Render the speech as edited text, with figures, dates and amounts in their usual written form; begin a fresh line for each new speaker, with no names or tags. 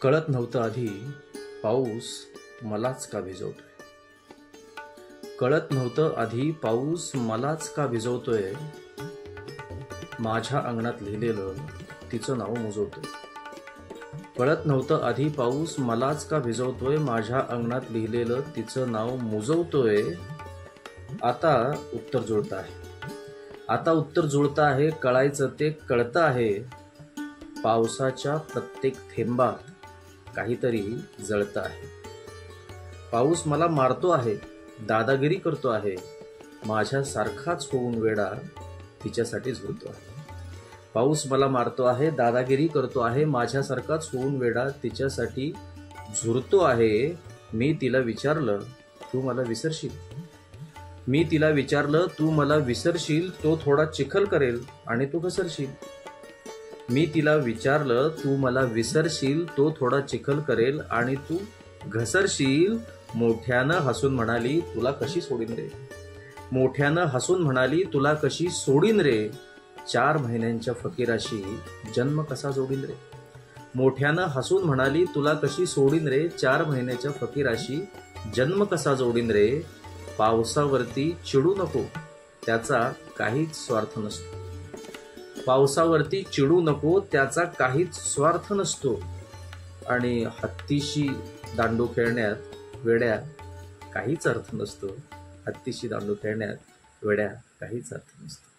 कळत नव्हतं आधी पाऊस मलाच का भिजवतोय. कळत नव्हतं आधी पाऊस मलाच का भिजवतोय. माझ्या अंगणात लिहिलेलं तिचं नाव मुजवतोय. कळत नव्हतं आधी पाऊस मलाच का भिजवतोय. माझ्या अंगणात लिहिलेलं तिचं नाव मुजवतोय. आता उत्तर जुळतं आहे. आता उत्तर जुळतं आहे. कळायचं ते कळतं आहे. पावसाच्या प्रत्येक थेंबात काहीतरी जळतं आहे. पाऊस मला मारतो आहे, दादागिरी करतो आहे. माझ्यासारखाच होऊन वेडा तिच्यासाठी झुरतो आहे. पाऊस मला मारतो आहे, दादागिरी करतो आहे. माझ्यासारखाच होऊन वेडा तिच्यासाठी झुरतो आहे. मी तिला विचारलं, तू मला विसरशील. मी तिला विचारलं, तू मला विसरशील. तो थोडा चिखल करेल आणि तू घसरशील. मी तिला विचारलं, तू मला विसरशील. तो थोडा चिखल करेल आणि तू घसरशील. मोठ्यानं हसून म्हणाली, तुला कशी सोडीन रे. मोठ्यानं हसून म्हणाली, तुला कशी सोडीन रे. 4 महिन्यांच्या फकीराशी जन्म कसा जोडीन रे. मोठ्यानं हसून म्हणाली, तुला कशी सोडीन रे. 4 महिन्याच्या फकीराशी जन्म कसा जोडीन रे. पावसावरती चिडू नको, त्याचा काहीच स्वार्थ नसतो. पावसावरती चिडू नको, त्याचा काहीच स्वार्थ नसतो. आणि हत्तीशी दांडू खेळण्यात वेड्या काहीच अर्थ नसतो. हत्तीशी दांडू खेळण्यात वेड्या काहीच अर्थ नसतो.